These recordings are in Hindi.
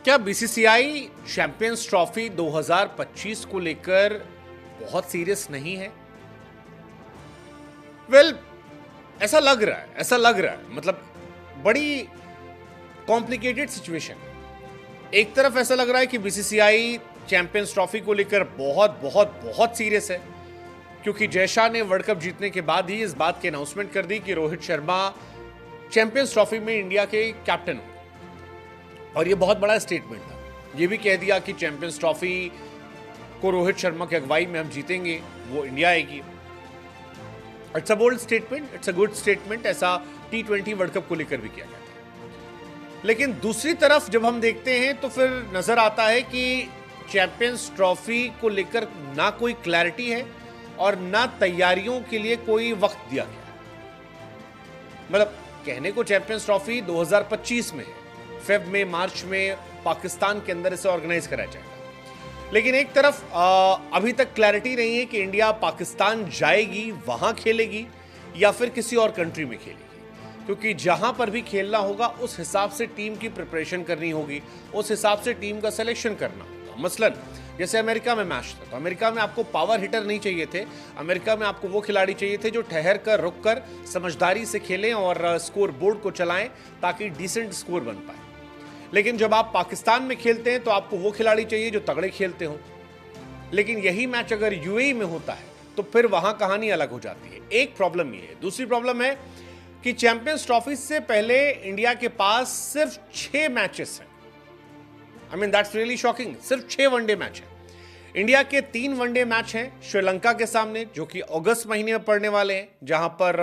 क्या बीसीसीआई चैंपियंस ट्रॉफी 2025 को लेकर बहुत सीरियस नहीं है? ऐसा लग रहा है मतलब बड़ी कॉम्प्लिकेटेड सिचुएशन। एक तरफ ऐसा लग रहा है कि बीसीसीआई चैंपियंस ट्रॉफी को लेकर बहुत बहुत बहुत सीरियस है, क्योंकि जय शाह ने वर्ल्ड कप जीतने के बाद ही इस बात की अनाउंसमेंट कर दी कि रोहित शर्मा चैंपियंस ट्रॉफी में इंडिया के कैप्टन होंगे। और ये बहुत बड़ा स्टेटमेंट था। ये भी कह दिया कि चैंपियंस ट्रॉफी को रोहित शर्मा की अगुवाई में हम जीतेंगे, वो इंडिया आएगी। It's a bold statement, it's a good statement. ऐसा T20 वर्ल्ड कप को लेकर भी किया गया था। लेकिन दूसरी तरफ जब हम देखते हैं तो फिर नजर आता है कि चैंपियंस ट्रॉफी को लेकर ना कोई क्लैरिटी है और ना तैयारियों के लिए कोई वक्त दिया गया। मतलब कहने को चैंपियंस ट्रॉफी 2025 में है, फेब में, मार्च में पाकिस्तान के अंदर इसे ऑर्गेनाइज कराया जाएगा। लेकिन एक तरफ अभी तक क्लैरिटी नहीं है कि इंडिया पाकिस्तान जाएगी, वहां खेलेगी या फिर किसी और कंट्री में खेलेगी, क्योंकि जहां पर भी खेलना होगा उस हिसाब से टीम की प्रिपरेशन करनी होगी, उस हिसाब से टीम का सिलेक्शन करना होगा। मसलन जैसे अमेरिका में मैच था, तो अमेरिका में आपको पावर हिटर नहीं चाहिए थे, अमेरिका में आपको वो खिलाड़ी चाहिए थे जो ठहर कर, रुक कर, समझदारी से खेलें और स्कोर बोर्ड को चलाएं ताकि डिसेंट स्कोर बन पाए। लेकिन जब आप पाकिस्तान में खेलते हैं तो आपको वो खिलाड़ी चाहिए जो तगड़े खेलते हो। लेकिन यही मैच अगर यूएई में होता है तो फिर वहां कहानी अलग हो जाती है। एक प्रॉब्लम ये है। दूसरी प्रॉब्लम है कि चैंपियंस ट्रॉफी से पहले इंडिया के पास सिर्फ 6 मैचेस हैं। I mean that's really shocking. सिर्फ 6 वनडे मैच हैं। इंडिया के 3 वनडे मैच हैं श्रीलंका के सामने, जो कि अगस्त महीने में पड़ने वाले हैं, जहां पर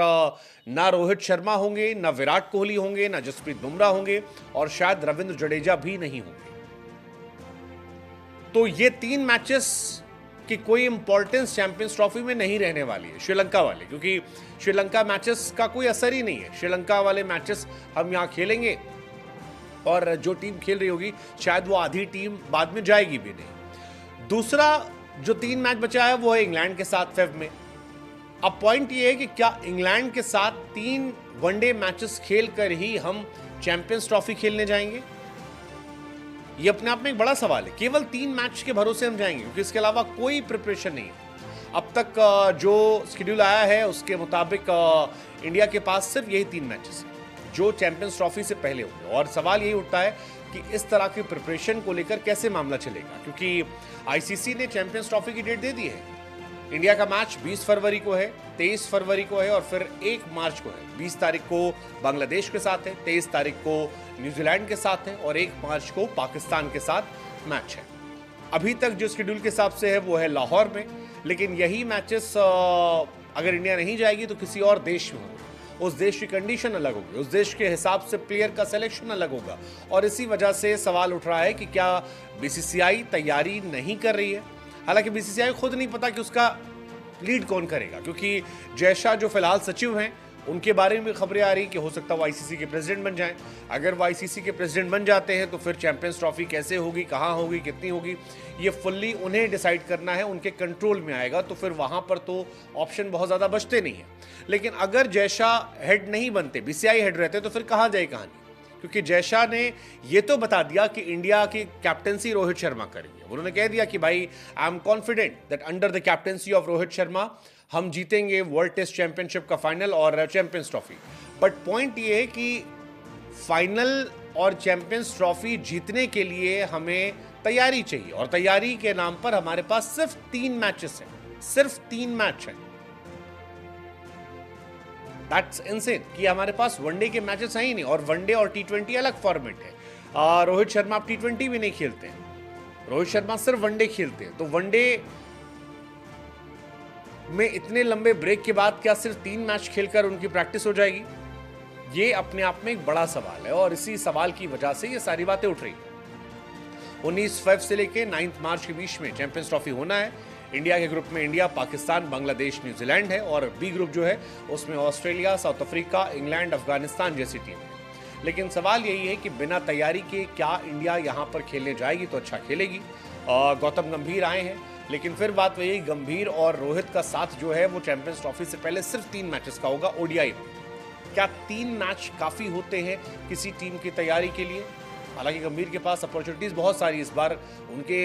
ना रोहित शर्मा होंगे, ना विराट कोहली होंगे, ना जसप्रीत बुमराह होंगे और शायद रविंद्र जडेजा भी नहीं होंगे। तो ये 3 मैचेस की कोई इंपॉर्टेंस चैंपियंस ट्रॉफी में नहीं रहने वाली है श्रीलंका वाले, क्योंकि श्रीलंका मैचेस का कोई असर ही नहीं है। श्रीलंका वाले मैचेस हम यहां खेलेंगे और जो टीम खेल रही होगी शायद वो आधी टीम बाद में जाएगी भी नहीं। दूसरा जो 3 मैच बचा है वो है इंग्लैंड के साथ फेब में। अब पॉइंट ये है कि क्या इंग्लैंड के साथ 3 वनडे मैचेस खेलकर ही हम चैंपियंस ट्रॉफी खेलने जाएंगे? ये अपने आप में एक बड़ा सवाल है। केवल 3 मैच के भरोसे हम जाएंगे, क्योंकि इसके अलावा कोई प्रिपरेशन नहीं है। अब तक जो शेड्यूल आया है उसके मुताबिक इंडिया के पास सिर्फ यही 3 मैचेस हैं जो चैंपियंस ट्रॉफी से पहले होंगे। और सवाल यही उठता है कि इस तरह की प्रिपरेशन को लेकर कैसे मामला चलेगा, क्योंकि आईसीसी ने चैंपियंस ट्रॉफी की डेट दे दी है। इंडिया का मैच 20 फरवरी को है, 23 फरवरी को है और फिर 1 मार्च को है। 20 तारीख को बांग्लादेश के साथ है, 23 तारीख को न्यूजीलैंड के साथ है और 1 मार्च को पाकिस्तान के साथ मैच है। अभी तक जो शेड्यूल के हिसाब से है वो है लाहौर में, लेकिन यही मैचेस अगर इंडिया नहीं जाएगी तो किसी और देश में होगा। उस देश की कंडीशन अलग होगी, उस देश के हिसाब से प्लेयर का सिलेक्शन अलग होगा। और इसी वजह से सवाल उठ रहा है कि क्या बीसीसीआई तैयारी नहीं कर रही है। हालांकि बीसीसीआई खुद नहीं पता कि उसका लीड कौन करेगा, क्योंकि जय शाह जो फिलहाल सचिव हैं उनके बारे में खबरें आ रही कि हो सकता है वो आईसीसी के प्रेसिडेंट बन जाएं। अगर वो आईसीसी के प्रेसिडेंट बन जाते हैं तो फिर चैंपियंस ट्रॉफी कैसे होगी, कहाँ होगी, कितनी होगी, ये फुल्ली उन्हें डिसाइड करना है, उनके कंट्रोल में आएगा। तो फिर वहां पर तो ऑप्शन बहुत ज़्यादा बचते नहीं है। लेकिन अगर जय शाह हेड नहीं बनते, बीसीसीआई हेड रहते, तो फिर कहाँ जाए कहानी, क्योंकि जय शाह ने ये तो बता दिया कि इंडिया की कैप्टनसी रोहित शर्मा करेंगे। उन्होंने कह दिया कि भाई I am confident that under the captaincy of Rohit Sharma हम जीतेंगे वर्ल्ड टेस्ट चैंपियनशिप का फाइनल और चैंपियंस ट्रॉफी। बट पॉइंट ये है कि फाइनल और चैंपियंस ट्रॉफी जीतने के लिए हमें तैयारी चाहिए, और तैयारी के नाम पर हमारे पास सिर्फ 3 मैचेस हैं, सिर्फ 3 मैच हैं। दैट्स इनसेन कि हमारे पास वनडे के मैचेस हैं ही नहीं, और वनडे और T20 अलग फॉर्मेट है। रोहित शर्मा आप T20 भी नहीं खेलते हैं, रोहित शर्मा सिर्फ वनडे खेलते हैं। तो वनडे में इतने लंबे ब्रेक के बाद क्या सिर्फ 3 मैच खेलकर उनकी प्रैक्टिस हो जाएगी? ये अपने आप में एक बड़ा सवाल है, और इसी सवाल की वजह से ये सारी बातें उठ रही हैं। 19 फेब से लेकर 9 मार्च के बीच में चैंपियंस ट्रॉफी होना है। इंडिया के ग्रुप में इंडिया, पाकिस्तान, बांग्लादेश, न्यूजीलैंड है, और बी ग्रुप जो है उसमें Australia, south Africa, England, Afghanistan जैसी टीम है। लेकिन सवाल यही है कि बिना तैयारी के क्या इंडिया यहाँ पर खेलने जाएगी? तो अच्छा खेलेगी। गौतम गंभीर आए हैं, लेकिन फिर बात वही, गंभीर और रोहित का साथ जो है वो चैंपियंस ट्रॉफी से पहले सिर्फ 3 मैचेस का होगा ओडीआई में। क्या 3 मैच काफी होते हैं किसी टीम की तैयारी के लिए? हालांकि गंभीर के पास अपॉर्चुनिटीज़ बहुत सारी इस बार उनके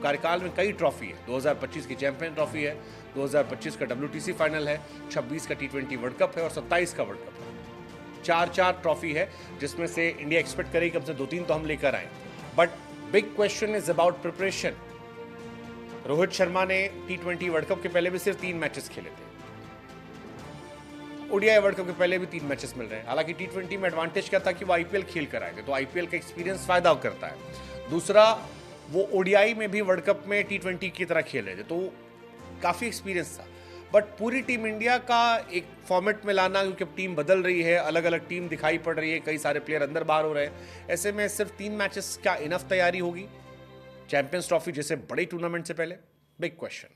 कार्यकाल में कई ट्रॉफी है। 2025 की चैंपियन ट्रॉफी है, 2025 का WTC फाइनल है, 26 का T20 वर्ल्ड कप है और 27 का वर्ल्ड कप है। 4 ट्रॉफी है, जिसमें से इंडिया एक्सपेक्ट करेगी कम से 2-3 तो हम लेकर आए। But big question is about preparation. Rohit Sharma ने T20 वर्ल्ड कप के पहले भी सिर्फ 3 मैचेस खेले थे, ओडीआई वर्ल्ड कप के पहले भी 3 मैचेस मिल रहे हैं। हालांकि T20 में एडवांटेज क्या था कि वो आईपीएल खेल कर आए थे, तो आईपीएल का एक्सपीरियंस फायदा करता है। दूसरा, वो ओडीआई में भी वर्ल्ड कप में T20 की तरह खेल रहे थे, तो काफ़ी एक्सपीरियंस था। बट पूरी टीम इंडिया का एक फॉर्मेट में लाना, क्योंकि अब टीम बदल रही है, अलग अलग टीम दिखाई पड़ रही है, कई सारे प्लेयर अंदर बाहर हो रहे हैं, ऐसे में सिर्फ 3 मैचेस क्या इनफ तैयारी होगी चैंपियंस ट्रॉफी जैसे बड़े टूर्नामेंट से पहले? Big question.